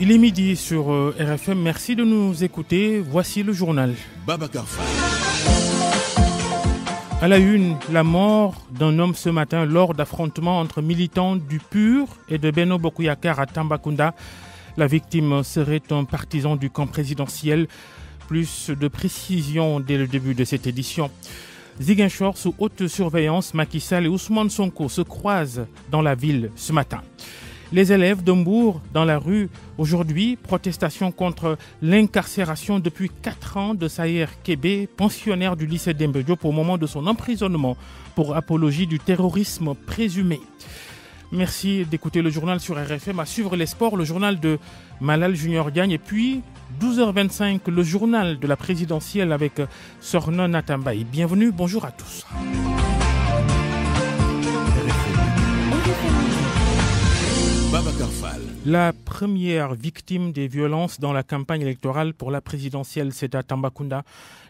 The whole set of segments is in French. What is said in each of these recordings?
Il est midi sur RFM. Merci de nous écouter. Voici le journal. Babacar Fall. À la une, la mort d'un homme ce matin lors d'affrontements entre militants du PUR et de Benno Bokk Yakaar à Tambacounda. La victime serait un partisan du camp présidentiel. Plus de précisions dès le début de cette édition. Ziguinchor sous haute surveillance, Macky Sall et Ousmane Sonko se croisent dans la ville ce matin. Les élèves de Mbour dans la rue aujourd'hui, protestation contre l'incarcération depuis 4 ans de Sayer Kébé, pensionnaire du lycée Demba Diop au moment de son emprisonnement pour apologie du terrorisme présumé. Merci d'écouter le journal sur RFM. À suivre les sports, le journal de Malal Junior Diagne et puis 12h25, le journal de la présidentielle avec Sorna Natambaye. Bienvenue, bonjour à tous. La première victime des violences dans la campagne électorale pour la présidentielle, c'est à Tambacounda.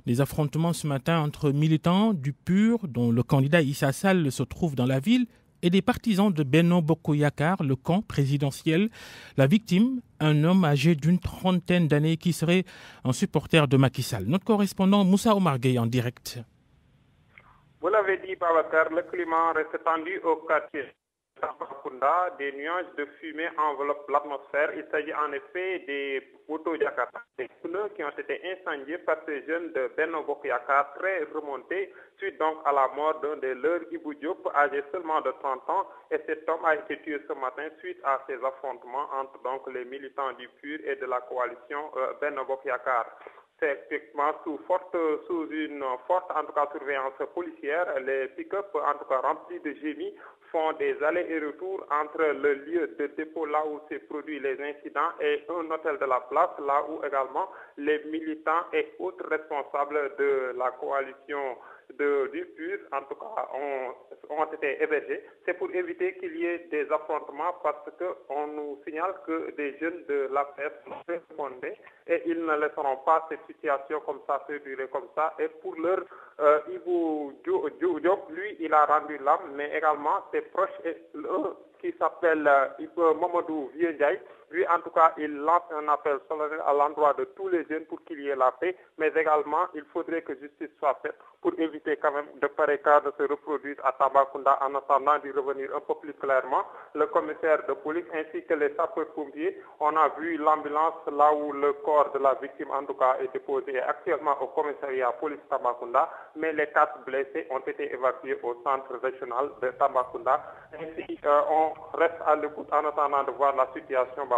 Des affrontements ce matin entre militants du PUR, dont le candidat Issa Sall se trouve dans la ville, et des partisans de Benno Bokk Yakaar, le camp présidentiel. La victime, un homme âgé d'une 30aine d'années qui serait un supporter de Macky Sall. Notre correspondant Moussa Omar Gueye en direct. Vous l'avez dit, Babacar, le climat reste tendu au quartier Tambacounda. Des nuages de fumée enveloppent l'atmosphère. Il s'agit en effet des motos Jakarta, des pneus qui ont été incendiés par ces jeunes de Benno Bokk Yakaar très remontés suite donc à la mort d'un des leurs, Ibou Diop, âgé seulement de 30 ans. Et cet homme a été tué ce matin suite à ces affrontements entre donc les militants du PUR et de la coalition Benno Bokk Yakaar. C'est effectivement sous une forte en tout cas surveillance policière. Les pick-up en tout cas remplis de génies font des allers et retours entre le lieu de dépôt là où s'est produit les incidents et un hôtel de la place, là où également les militants et autres responsables de la coalition du PUR, en tout cas, ont été hébergés. C'est pour éviter qu'il y ait des affrontements parce qu'on nous signale que des jeunes de la presse sont répondés et ils ne laisseront pas cette situation comme ça se durer comme ça. Et pour leur Ibou Diop, lui, il a rendu l'âme, mais également ses proches et qui s'appelle Mamadou Vieux-Ndiaye. Lui, en tout cas, il lance un appel solennel à l'endroit de tous les jeunes pour qu'il y ait la paix, mais également, il faudrait que justice soit faite pour éviter quand même de pareils cas de se reproduire à Tambacounda en attendant d'y revenir un peu plus clairement. Le commissaire de police ainsi que les sapeurs-pompiers, on a vu l'ambulance là où le corps de la victime, en tout cas, est déposé actuellement au commissariat police Tambacounda, mais les 4 blessés ont été évacués au centre régional de Tambacounda. Ainsi, on reste à l'écoute en attendant de voir la situation.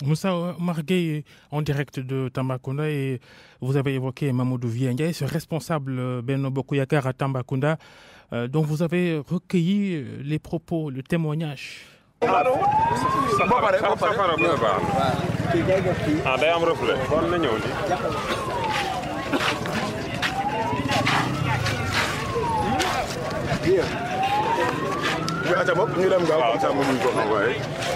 Moussa Omar Gueye en direct de Tambacounda, et vous avez évoqué Mamadou Vieux-Ndiaye, ce responsable Benno Bokk Yakaar à Tambacounda, dont vous avez recueilli les propos, le témoignage.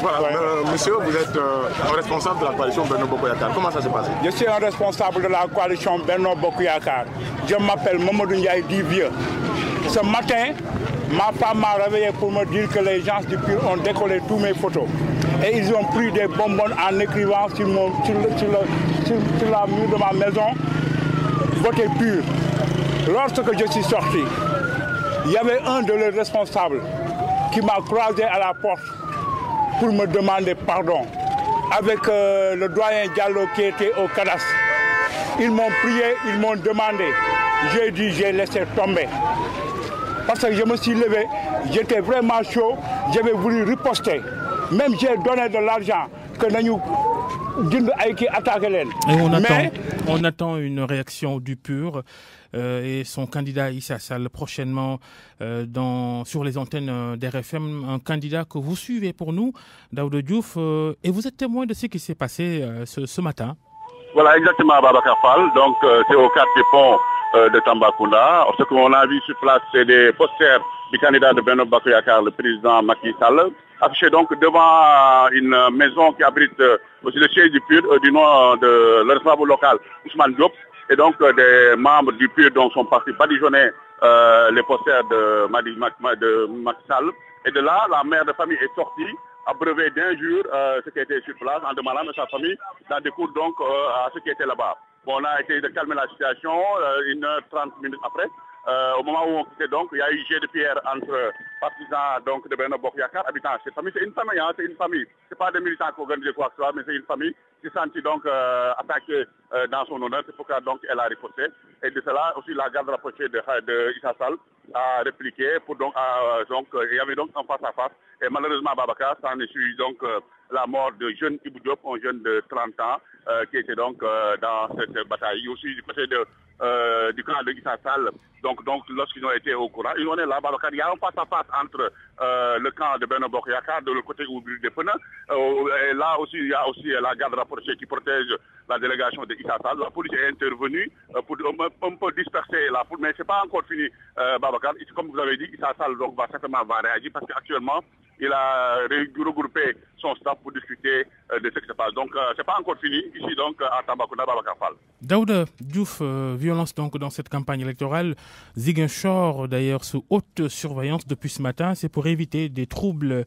Voilà, monsieur, vous êtes un responsable de la coalition Benno Bokk Yakaar. Comment ça s'est passé? Je suis un responsable de la coalition Benno Bokk Yakaar. Je m'appelle Mamadou Ndiaye Divieux. Ce matin, ma femme m'a réveillé pour me dire que les gens du PUR ont décollé tous mes photos. Et ils ont pris des bonbons en écrivant sur la mur de ma maison « Votez PUR ». Lorsque je suis sorti, il y avait un de leurs responsables qui m'a croisé à la porte pour me demander pardon, avec le doyen Diallo qui était au cadastre. Ils m'ont prié, ils m'ont demandé. J'ai dit, j'ai laissé tomber. Parce que je me suis levé, j'étais vraiment chaud, j'avais voulu riposter. Même j'ai donné de l'argent que nous attaquer. Et on attend une réaction du PUR et son candidat Issa Sall prochainement sur les antennes d'RFM, un candidat que vous suivez pour nous, Daouda Diouf, et vous êtes témoin de ce qui s'est passé ce matin. Voilà, exactement, Babacar Fall. Donc, c'est au quartier pont de Tambacounda. Ce qu'on a vu sur place, c'est des posters du candidat de Benno Bokk Yakaar, le président Macky Sall, affiché donc devant une maison qui abrite aussi le siège du PUR du nom de le responsable local, Ousmane Diop. Et donc, des membres du PUR donc, sont partis badigeonner les posters de Macky Sall. Et de là, la mère de famille est sortie abreuvé d'injures ceux qui étaient sur place en demandant à sa famille d'en découdre donc à ceux qui étaient là-bas. Bon, on a essayé de calmer la situation 1h30 minutes après. Au moment où on quittait donc, il y a eu jet de pierre entre partisans donc, de Benno Bokk Yakaar, habitants de cette famille. C'est une famille, hein, c'est une famille. C'est pas des militants qui organisent quoi que ce soit, mais c'est une famille qui s'est sentie donc attaquée dans son honneur. C'est pourquoi donc elle a riposté. Et de cela aussi la garde rapprochée de Issa Sall a répliqué pour donc il y avait donc un face à face. Et malheureusement Babacar, ça en est suivi donc la mort de jeune Ibou Diop, un jeune de 30 ans qui était donc dans cette bataille. Aussi du côté du camp de Issa Sall. Donc lorsqu'ils ont été au courant, ils ont été là, Babacar, il y a un face à face entre le camp de Benno Bokk Yakaar de l'autre côté où brûlent des pneus. Et là aussi, il y a aussi la garde rapprochée qui protège la délégation de Issa Sall. La police est intervenue pour un peu disperser la foule, mais c'est pas encore fini, Babacar. Comme vous avez dit, Issa Sall donc va certainement réagir parce qu'actuellement, il a regroupé son staff pour discuter de ce qui se passe. Donc, c'est pas encore fini ici donc à Tambacounda, Babacar Fall. Daouda Diouf, violence donc dans cette campagne électorale. Ziguinchor d'ailleurs sous haute surveillance depuis ce matin. C'est pour éviter des troubles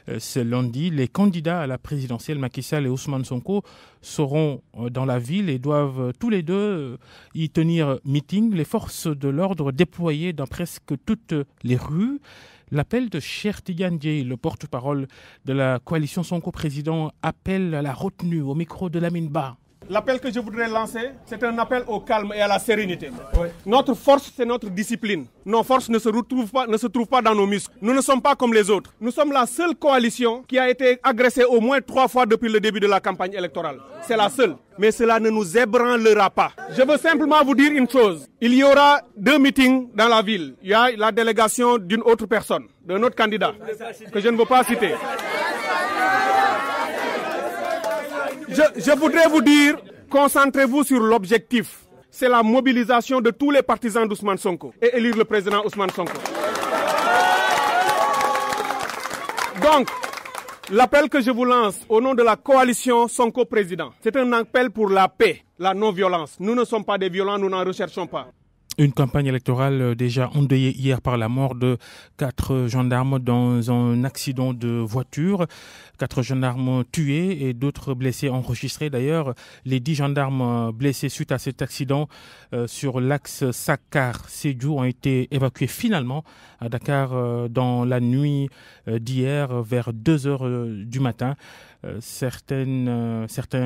ce lundi. Les candidats à la présidentielle Macky Sall et Ousmane Sonko seront dans la ville et doivent tous les deux y tenir meeting. Les forces de l'ordre déployées dans presque toutes les rues. L'appel de Cheikh Tidiane Dièye, le porte-parole de la coalition Sonko président, appelle à la retenue au micro de Lamine Ba. L'appel que je voudrais lancer, c'est un appel au calme et à la sérénité. Oui. Notre force, c'est notre discipline. Nos forces ne se trouvent pas dans nos muscles. Nous ne sommes pas comme les autres. Nous sommes la seule coalition qui a été agressée au moins 3 fois depuis le début de la campagne électorale. C'est la seule. Mais cela ne nous ébranlera pas. Je veux simplement vous dire une chose. Il y aura 2 meetings dans la ville. Il y a la délégation d'une autre personne, d'un autre candidat, que je ne veux pas citer. Je voudrais vous dire, concentrez-vous sur l'objectif. C'est la mobilisation de tous les partisans d'Ousmane Sonko et élire le président Ousmane Sonko. Donc, l'appel que je vous lance au nom de la coalition Sonko président, c'est un appel pour la paix, la non-violence. Nous ne sommes pas des violents, nous n'en recherchons pas. Une campagne électorale déjà endeuillée hier par la mort de 4 gendarmes dans un accident de voiture. 4 gendarmes tués et d'autres blessés enregistrés. D'ailleurs, les 10 gendarmes blessés suite à cet accident sur l'axe Sakar-Sédhiou ont été évacués finalement à Dakar dans la nuit d'hier vers 2h du matin. Certains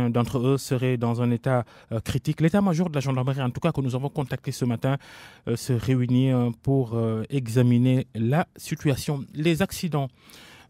d'entre eux seraient dans un état critique. L'état-major de la gendarmerie, en tout cas que nous avons contacté ce matin, se réunit pour examiner la situation. Les accidents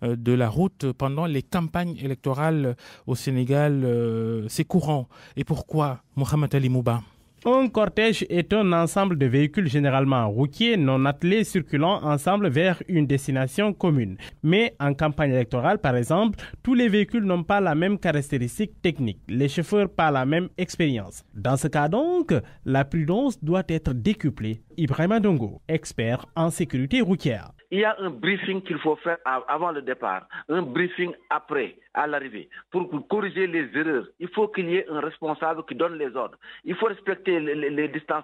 de la route pendant les campagnes électorales au Sénégal, c'est courant. Et pourquoi, Mohamed Ali Mouba? Un cortège est un ensemble de véhicules généralement routiers non attelés circulant ensemble vers une destination commune. Mais en campagne électorale, par exemple, tous les véhicules n'ont pas la même caractéristique technique. Les chauffeurs pas la même expérience. Dans ce cas donc, la prudence doit être décuplée. Ibrahima Dongo, expert en sécurité routière. Il y a un briefing qu'il faut faire avant le départ, un briefing après, à l'arrivée, pour corriger les erreurs. Il faut qu'il y ait un responsable qui donne les ordres. Il faut respecter les distances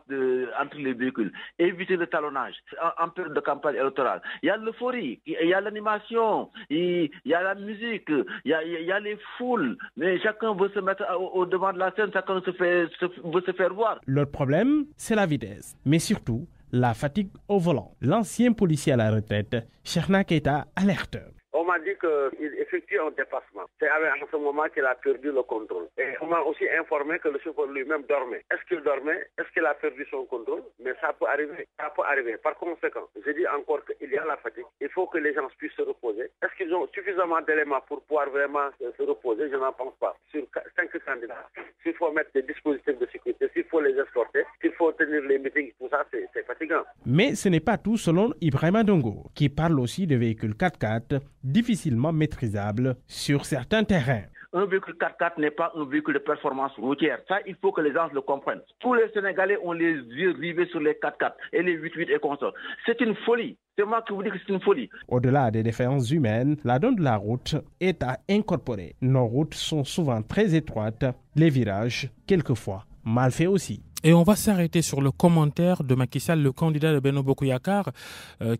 entre les véhicules, éviter le talonnage en période de campagne électorale. Il y a l'euphorie, il y a l'animation, il y a la musique, il y a les foules, mais chacun veut se mettre au devant de la scène, chacun veut se faire voir. Leur problème, c'est la vitesse, mais surtout, la fatigue au volant. L'ancien policier à la retraite, Cheikhna Keita, alerte. On m'a dit qu'il effectue un dépassement. C'est à ce moment qu'il a perdu le contrôle. Et on m'a aussi informé que le chauffeur lui-même dormait. Est-ce qu'il dormait? Est-ce qu'il a perdu son contrôle? Mais ça peut arriver. Ça peut arriver. Par conséquent, je dis encore qu'il y a la fatigue. Il faut que les gens puissent se reposer. Est-ce qu'ils ont suffisamment d'éléments pour pouvoir vraiment se reposer? Je n'en pense pas. Sur 5 candidats, s'il faut mettre des dispositifs de sécurité, s'il faut les escorter, s'il faut tenir les meetings, tout ça, c'est fatigant. Mais ce n'est pas tout selon Ibrahima Dongo, qui parle aussi de véhicules 4x4 difficilement maîtrisables sur certains terrains. Un véhicule 4x4 n'est pas un véhicule de performance routière. Ça, il faut que les gens le comprennent. Tous les Sénégalais ont les yeux rivés sur les 4x4 et les 8x8 et consorts. C'est une folie. C'est moi qui vous dis que c'est une folie. Au-delà des défaillances humaines, la donne de la route est à incorporer. Nos routes sont souvent très étroites, les virages, quelquefois, mal faits aussi. Et on va s'arrêter sur le commentaire de Macky Sall, le candidat de Benno Bokk Yakaar,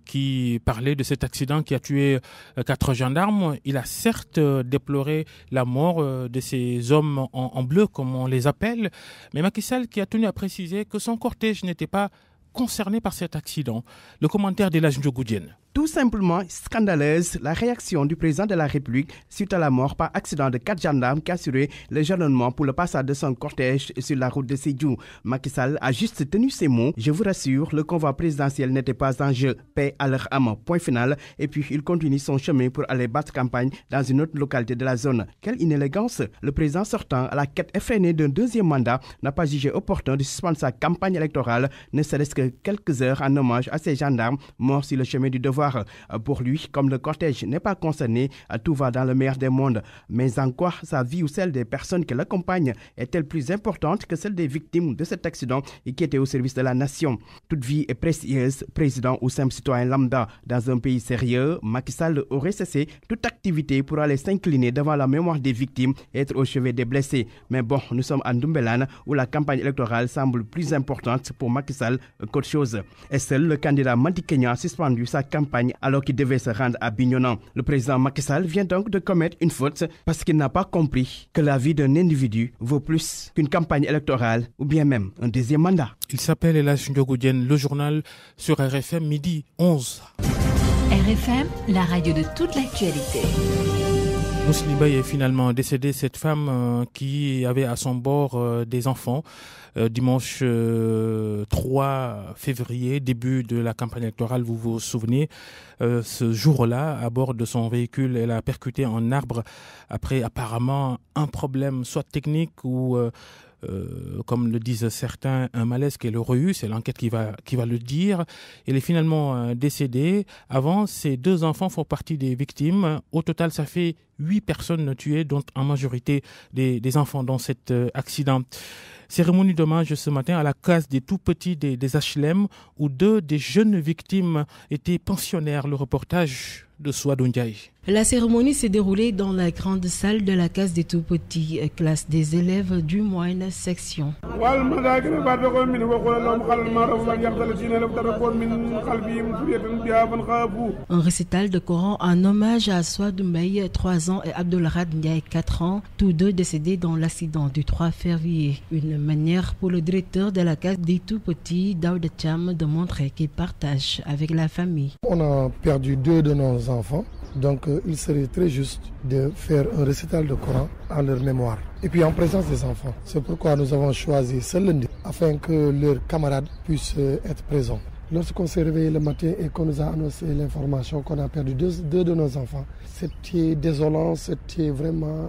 qui parlait de cet accident qui a tué 4 gendarmes. Il a certes déploré la mort de ces hommes en bleu, comme on les appelle, mais Macky Sall qui a tenu à préciser que son cortège n'était pas concerné par cet accident. Le commentaire d'Elhadji Ndiogou Diène. Tout simplement scandaleuse la réaction du président de la République suite à la mort par accident de 4 gendarmes qui assuraient le jalonnement pour le passage de son cortège sur la route de Sédhiou. Macky Sall a juste tenu ses mots. Je vous rassure, le convoi présidentiel n'était pas en jeu. Paix à leur âme. Point final. Et puis il continue son chemin pour aller battre campagne dans une autre localité de la zone. Quelle inélégance! Le président sortant à la quête effrénée d'un deuxième mandat n'a pas jugé opportun de suspendre sa campagne électorale, ne serait-ce que quelques heures en hommage à ces gendarmes morts sur le chemin du devoir. Pour lui, comme le cortège n'est pas concerné, tout va dans le meilleur des mondes. Mais en quoi sa vie ou celle des personnes qui l'accompagnent est-elle plus importante que celle des victimes de cet accident et qui étaient au service de la nation? Toute vie est précieuse, président ou simple citoyen lambda. Dans un pays sérieux, Macky Sall aurait cessé toute activité pour aller s'incliner devant la mémoire des victimes et être au chevet des blessés. Mais bon, nous sommes en Ndoumbelane où la campagne électorale semble plus importante pour Macky Sall qu'autre chose. Et seul le candidat Madi Kenya a suspendu sa campagne alors qu'il devait se rendre à Bignona. Le président Macky Sall vient donc de commettre une faute parce qu'il n'a pas compris que la vie d'un individu vaut plus qu'une campagne électorale ou bien même un deuxième mandat. Il s'appelle Elhadji Ndiogou Diène, le journal sur RFM midi 11. RFM, la radio de toute l'actualité. Mously Mbaye est finalement décédée, cette femme qui avait à son bord des enfants. Dimanche 3 février, début de la campagne électorale, vous vous souvenez, ce jour-là, à bord de son véhicule, elle a percuté un arbre après apparemment un problème soit technique ou comme le disent certains, un malaise qu'elle aurait eu, c'est l'enquête qui va le dire. Elle est finalement décédée. Avant, ces 2 enfants font partie des victimes. Au total, ça fait 8 personnes tuées, dont en majorité des enfants dans cet accident. Cérémonie d'hommage ce matin à la case des tout-petits des HLM, où 2 des jeunes victimes étaient pensionnaires. Le reportage de Souadou Ndiaye. La cérémonie s'est déroulée dans la grande salle de la case des tout-petits, classe des élèves du moyenne section. Un récital de Coran en hommage à Souadou Mbaye, 3 ans, et Abdoulrad Ndiaye, 4 ans, tous 2 décédés dans l'accident du 3 février. Une manière pour le directeur de la case des tout-petits, Daouda Cham, de montrer qu'il partage avec la famille. On a perdu 2 de nos enfants. Donc il serait très juste de faire un récital de Coran en leur mémoire. Et puis en présence des enfants. C'est pourquoi nous avons choisi ce lundi afin que leurs camarades puissent être présents. Lorsqu'on s'est réveillé le matin et qu'on nous a annoncé l'information qu'on a perdu 2 de nos enfants, c'était désolant, c'était vraiment...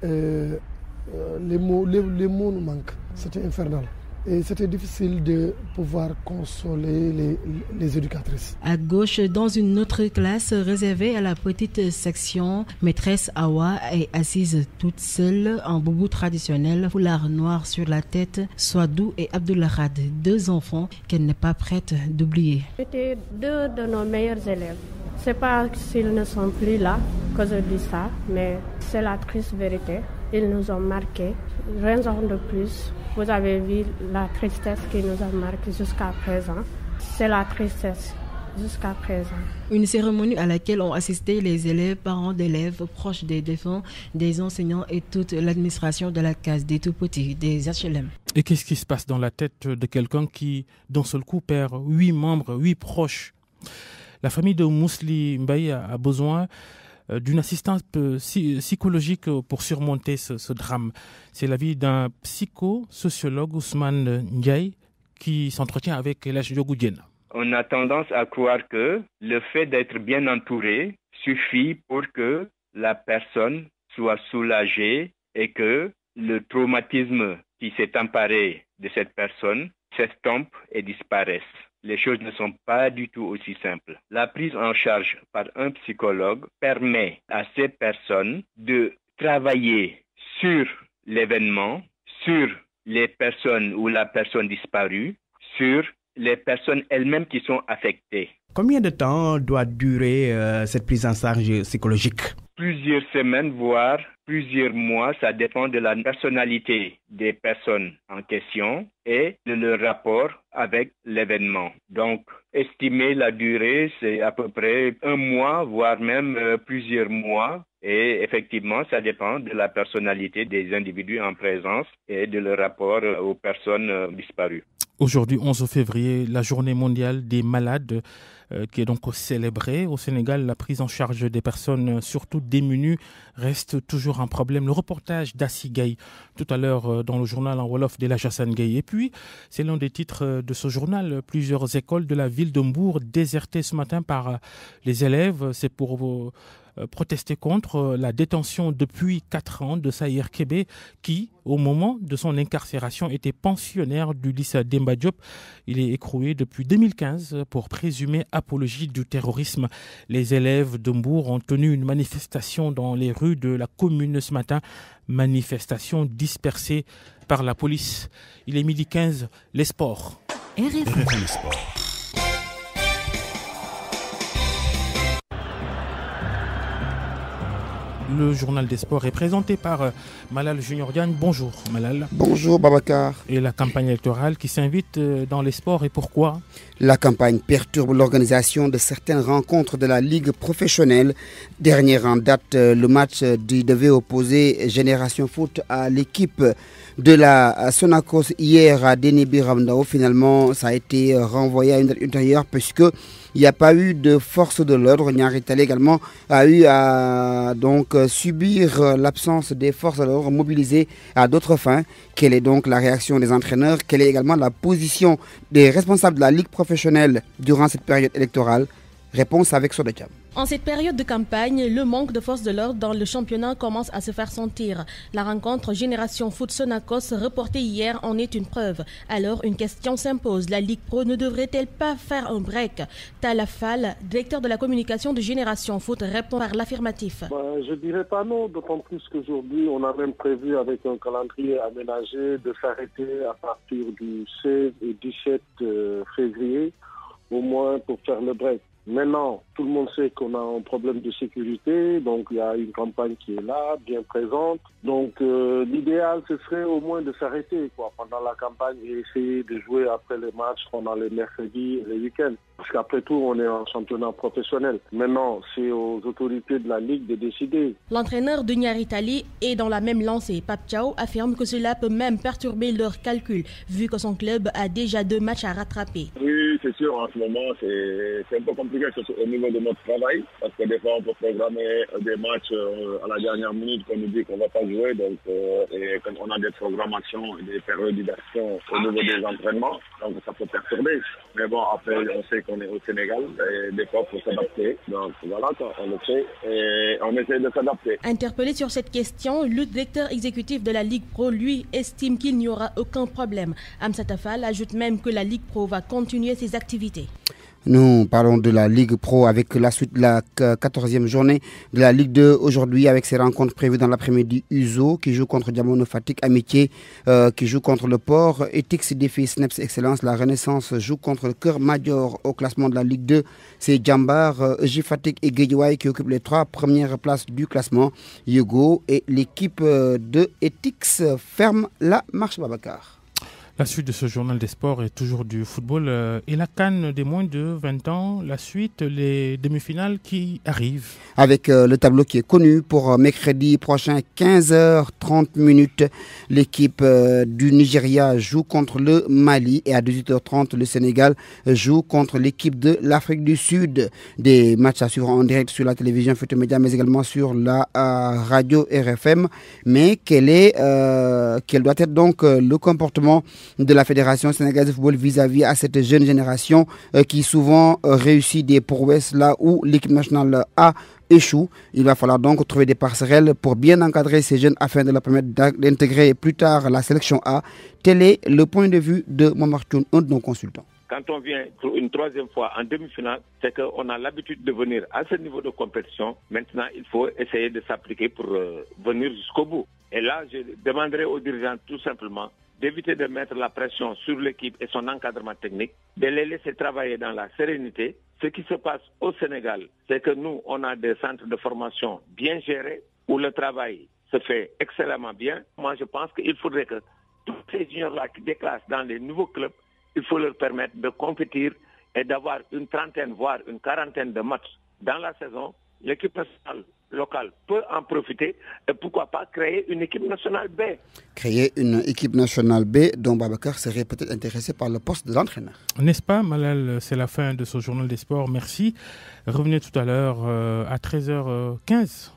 les mots nous manquent. C'était infernal. Et c'était difficile de pouvoir consoler les éducatrices. À gauche, dans une autre classe réservée à la petite section, maîtresse Awa est assise toute seule en boubou traditionnel, foulard noir sur la tête, Souadou et Abdoulrad, 2 enfants qu'elle n'est pas prête d'oublier. C'était 2 de nos meilleurs élèves. C'est pas s'ils ne sont plus là que je dis ça, mais c'est la triste vérité. Ils nous ont marqués. Raison de plus. Vous avez vu la tristesse qui nous a marqués jusqu'à présent. C'est la tristesse jusqu'à présent. Une cérémonie à laquelle ont assisté les élèves, parents d'élèves, proches des défunts, des enseignants et toute l'administration de la case des tout-petits, des HLM. Et qu'est-ce qui se passe dans la tête de quelqu'un qui, d'un seul coup, perd 8 membres, 8 proches? La famille de Mously Mbaye a besoin d'une assistance psychologique pour surmonter ce drame. C'est l'avis d'un psychosociologue, Ousmane Ndiaye, qui s'entretient avec Elhadji Ndiogou Diène. On a tendance à croire que le fait d'être bien entouré suffit pour que la personne soit soulagée et que le traumatisme qui s'est emparé de cette personne s'estompe et disparaisse. Les choses ne sont pas du tout aussi simples. La prise en charge par un psychologue permet à ces personnes de travailler sur l'événement, sur les personnes ou la personne disparue, sur les personnes elles-mêmes qui sont affectées. Combien de temps doit durer cette prise en charge psychologique? Plusieurs semaines, voire plusieurs mois, ça dépend de la personnalité des personnes en question et de leur rapport avec l'événement. Donc, estimer la durée, c'est à peu près 1 mois, voire même plusieurs mois. Et effectivement, ça dépend de la personnalité des individus en présence et de leur rapport aux personnes disparues. Aujourd'hui, 11 février, la journée mondiale des malades qui est donc célébrée. Au Sénégal, la prise en charge des personnes, surtout démunies, reste toujours un problème. Le reportage d'Assi Gaye, tout à l'heure dans le journal en Wolof de la Jassan Gaye. Et puis, c'est l'un des titres de ce journal. Plusieurs écoles de la ville de Mbour désertées ce matin par les élèves. C'est pour protester contre la détention depuis 4 ans de Saïr Kébé qui, au moment de son incarcération, était pensionnaire du lycée Demba Diop. Il est écroué depuis 2015 pour présumée apologie du terrorisme. Les élèves de Mbour ont tenu une manifestation dans les rues de la commune ce matin. Manifestation dispersée par la police. Il est 12h15, les sports. RFM Sport. Le journal des sports est présenté par Malal Junior Diagne. Bonjour Malal. Bonjour Babacar. Et la campagne électorale qui s'invite dans les sports et pourquoi ? La campagne perturbe l'organisation de certaines rencontres de la Ligue professionnelle. Dernière en date, le match devait opposer Génération Foot à l'équipe de la Sonacos hier à Dénébi Ramdao. Finalement, ça a été renvoyé à une date ultérieure puisque il n'y a pas eu de force de l'ordre. Nyari Tali également a eu à donc subir l'absence des forces de l'ordre mobilisées à d'autres fins. Quelle est donc la réaction des entraîneurs? Quelle est également la position des responsables de la Ligue professionnelle durant cette période électorale? Réponse avec Sodekam. En cette période de campagne, le manque de force de l'ordre dans le championnat commence à se faire sentir. La rencontre Génération Foot Sonacos reportée hier en est une preuve. Alors une question s'impose. La Ligue Pro ne devrait-elle pas faire un break? Talafal, directeur de la communication de Génération Foot, répond par l'affirmatif. Je dirais pas non, d'autant plus qu'aujourd'hui on a même prévu avec un calendrier aménagé de s'arrêter à partir du 16 et 17 février, au moins pour faire le break. Maintenant, tout le monde sait qu'on a un problème de sécurité, donc il y a une campagne qui est là, bien présente. Donc l'idéal, ce serait au moins de s'arrêter pendant la campagne et essayer de jouer après les matchs pendant les mercredis et les week-ends. Parce qu'après tout, on est en championnat professionnel. Maintenant, c'est aux autorités de la Ligue de décider. L'entraîneur de Nyari Tali est dans la même lancée. Pape Thiaw affirme que cela peut même perturber leurs calculs, vu que son club a déjà 2 matchs à rattraper. Oui, c'est sûr, en ce moment, c'est un peu compliqué au niveau de notre travail, parce que des fois, on peut programmer des matchs à la dernière minute qu'on nous dit qu'on ne va pas jouer, donc et quand on a des programmations et des périodisations au niveau des entraînements, donc ça peut perturber. Mais bon, après, on sait qu'on est au Sénégal, et des fois, il faut s'adapter. Donc voilà, on le fait et on essaie de s'adapter. Interpellé sur cette question, le directeur exécutif de la Ligue Pro, lui, estime qu'il n'y aura aucun problème. Amsat Affal ajoute même que la Ligue Pro va continuer ses activités. Nous parlons de la Ligue Pro avec la suite de la 14e journée de la Ligue 2 aujourd'hui avec ses rencontres prévues dans l'après-midi. Uzo qui joue contre Diamono Fatick, Amitié qui joue contre le Port, Etix défie Sneps Excellence, la Renaissance joue contre le Cœur Major au classement de la Ligue 2. C'est Djambar, J Fatick et Guédiawaye qui occupent les 3 premières places du classement. Yugo et l'équipe de Etix ferme la marche Babacar. La suite de ce journal des sports est toujours du football et la CAN des moins de 20 ans. La suite, les demi-finales qui arrivent. Avec le tableau qui est connu pour mercredi prochain, 15h30. L'équipe du Nigeria joue contre le Mali et à 18h30, le Sénégal joue contre l'équipe de l'Afrique du Sud. Des matchs à suivre en direct sur la télévision Futur Média, mais également sur la radio RFM. Mais quel doit être donc le comportement de la Fédération sénégalaise de football vis-à-vis à cette jeune génération qui souvent réussit des prouesses là où l'équipe nationale A échoue. Il va falloir donc trouver des passerelles pour bien encadrer ces jeunes afin de leur permettre d'intégrer plus tard la sélection A. Tel est le point de vue de Momar Thioune, un de nos consultants. Quand on vient pour une 3e fois en demi-finale, c'est qu'on a l'habitude de venir à ce niveau de compétition. Maintenant, il faut essayer de s'appliquer pour venir jusqu'au bout. Et là, je demanderai aux dirigeants tout simplement d'éviter de mettre la pression sur l'équipe et son encadrement technique, de les laisser travailler dans la sérénité. Ce qui se passe au Sénégal, c'est que nous, on a des centres de formation bien gérés où le travail se fait excellemment bien. Moi, je pense qu'il faudrait que tous ces juniors-là qui déclassent dans les nouveaux clubs, il faut leur permettre de compétir et d'avoir une trentaine, voire une quarantaine de matchs dans la saison. L'équipe nationale locale peut en profiter et pourquoi pas créer une équipe nationale B. Créer une équipe nationale B dont Babacar serait peut-être intéressé par le poste de l'entraîneur. N'est-ce pas, Malal? C'est la fin de ce journal des sports. Merci. Revenez tout à l'heure à 13h15.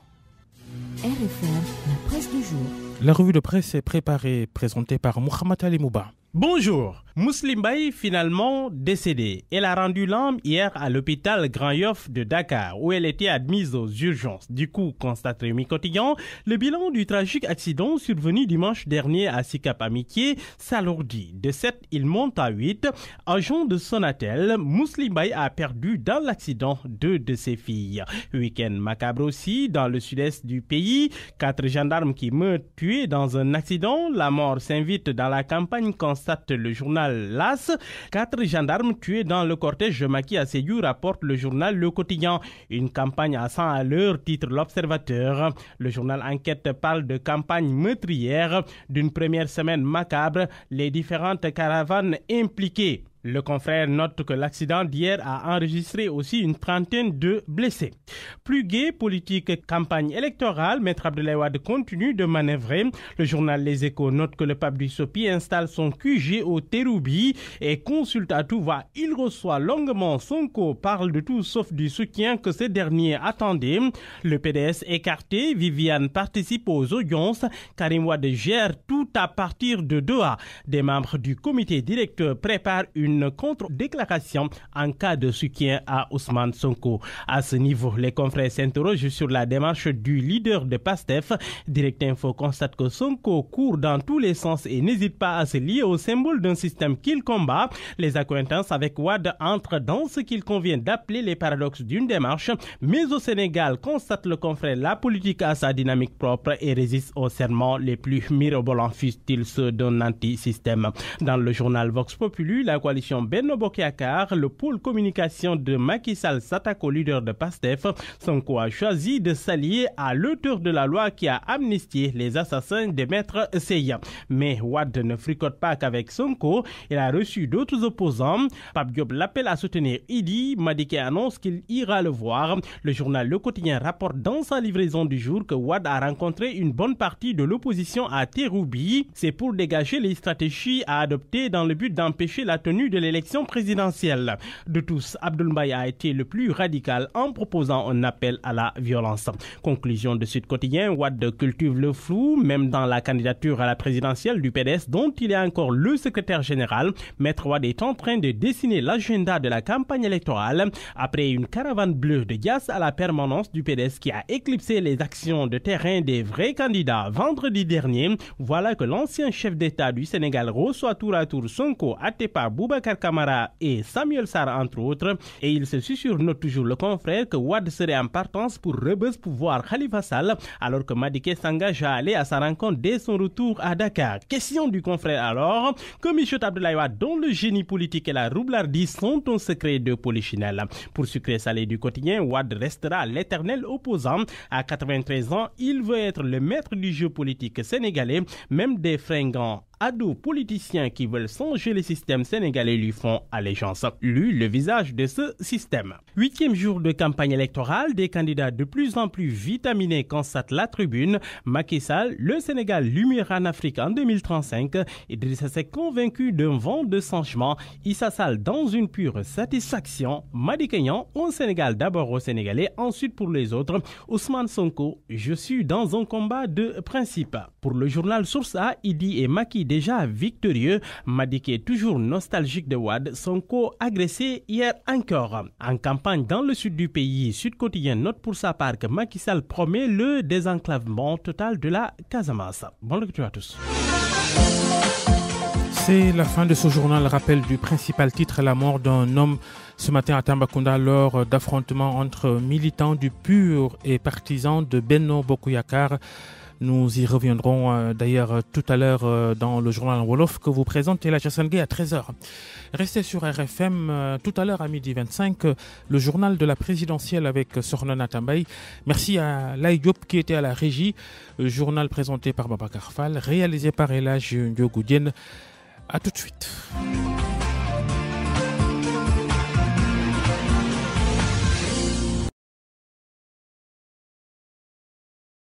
RFM, la presse du jour. La revue de presse est préparée, présentée par Mohamed Ali Mouba. Bonjour. Mouslim Baye, finalement décédée. Elle a rendu l'âme hier à l'hôpital Grand Yoff de Dakar, où elle était admise aux urgences. Du coup, constate Rémi Quotidien, le bilan du tragique accident survenu dimanche dernier à Sicap Amitié s'alourdit. De 7, il monte à 8. Agent de Sonatel, Mouslim Baye a perdu dans l'accident 2 de ses filles. Week-end macabre aussi dans le sud-est du pays. 4 gendarmes qui meurent tués dans un accident. La mort s'invite dans la campagne, constate le journal LAS. 4 gendarmes tués dans le cortège de Macky à Sédhiou, rapporte le journal Le Quotidien. Une campagne à 100 à l'heure, titre l'Observateur. Le journal Enquête parle de campagne meurtrière, d'une première semaine macabre, les différentes caravanes impliquées. Le confrère note que l'accident d'hier a enregistré aussi une trentaine de blessés. Plus gai, politique, campagne électorale, Maître Abdoulaye Wade continue de manœuvrer. Le journal Les Échos note que le pape du Sopi installe son QG au Terroubi et consulte à tout va. Il reçoit longuement Sonko, parle de tout sauf du soutien que ce dernier attendait. Le PDS écarté, Viviane participe aux audiences. Karim Wade gère tout à partir de Doha. Des membres du comité directeur préparent une contre-déclaration en cas de soutien à Ousmane Sonko. À ce niveau, les confrères s'interrogent sur la démarche du leader de PASTEF. Direct Info constate que Sonko court dans tous les sens et n'hésite pas à se lier au symbole d'un système qu'il combat. Les accointances avec Wade entrent dans ce qu'il convient d'appeler les paradoxes d'une démarche. Mais au Sénégal, constate le confrère, la politique a sa dynamique propre et résiste aux serments les plus mirobolants, fussent-ils ceux d'un anti-système. Dans le journal Vox Populi, la coalition Benno Bokk Yakaar, le pôle communication de Macky Sall s'attaque au leader de PASTEF. Sonko a choisi de s'allier à l'auteur de la loi qui a amnistié les assassins de Maître Seye. Mais Wade ne fricote pas qu'avec Sonko. Il a reçu d'autres opposants. Pape Diop l'appelle à soutenir Idi. Madické annonce qu'il ira le voir. Le journal Le Quotidien rapporte dans sa livraison du jour que Wade a rencontré une bonne partie de l'opposition à Terroubi. C'est pour dégager les stratégies à adopter dans le but d'empêcher la tenue de l'élection présidentielle. De tous, Abdoul Mbaye a été le plus radical en proposant un appel à la violence. Conclusion de Sud Quotidien, Wade cultive le flou, même dans la candidature à la présidentielle du PDS, dont il est encore le secrétaire général. Maître Wade est en train de dessiner l'agenda de la campagne électorale. Après une caravane bleue de Dias à la permanence du PDS qui a éclipsé les actions de terrain des vrais candidats vendredi dernier, voilà que l'ancien chef d'État du Sénégal reçoit tour à tour Sonko, Atepa, Boubacar Camara et Samuel Sarr entre autres, et il se susurre, note toujours le confrère, que Wade serait en partance pour rebuzz pouvoir Khalifa Sall, alors que Madické s'engage à aller à sa rencontre dès son retour à Dakar. Question du confrère alors, que Michel Abdoulaye Wade, dont le génie politique et la roublardise sont un secret de polichinelle. Pour sucré salé du quotidien, Wade restera l'éternel opposant. À 93 ans, il veut être le maître du jeu politique sénégalais, même des fringants ados politiciens qui veulent changer le système sénégalais lui font allégeance. Lui, le visage de ce système. 8e jour de campagne électorale, des candidats de plus en plus vitaminés, constate la Tribune. Macky Sall, le Sénégal lumière en Afrique en 2035. Idrissa Seck convaincu d'un vent de changement. Issa Sall dans une pure satisfaction. Madické Niang, au Sénégal d'abord aux Sénégalais, ensuite pour les autres. Ousmane Sonko, je suis dans un combat de principe. Pour le journal Source A, Idi et Macky déjà victorieux. Madické toujours nostalgique de Wade. Sonko agressé hier encore. En campagne dans le sud du pays, Sud Quotidien note pour sa part que Macky Sall promet le désenclavement total de la Casamance. Bonne lecture à tous. C'est la fin de ce journal. Rappel du principal titre, la mort d'un homme ce matin à Tambacounda lors d'affrontements entre militants du PUR et partisans de Benno Bokk Yakaar. Nous y reviendrons d'ailleurs tout à l'heure dans le journal en Wolof que vous présente Ella Chassangé à 13h. Restez sur RFM tout à l'heure à 12h25, le journal de la présidentielle avec Sornona Tambay. Merci à Laï Diop qui était à la régie, journal présenté par Babacar Fall, réalisé par Elage Ndiogoudien. À tout de suite.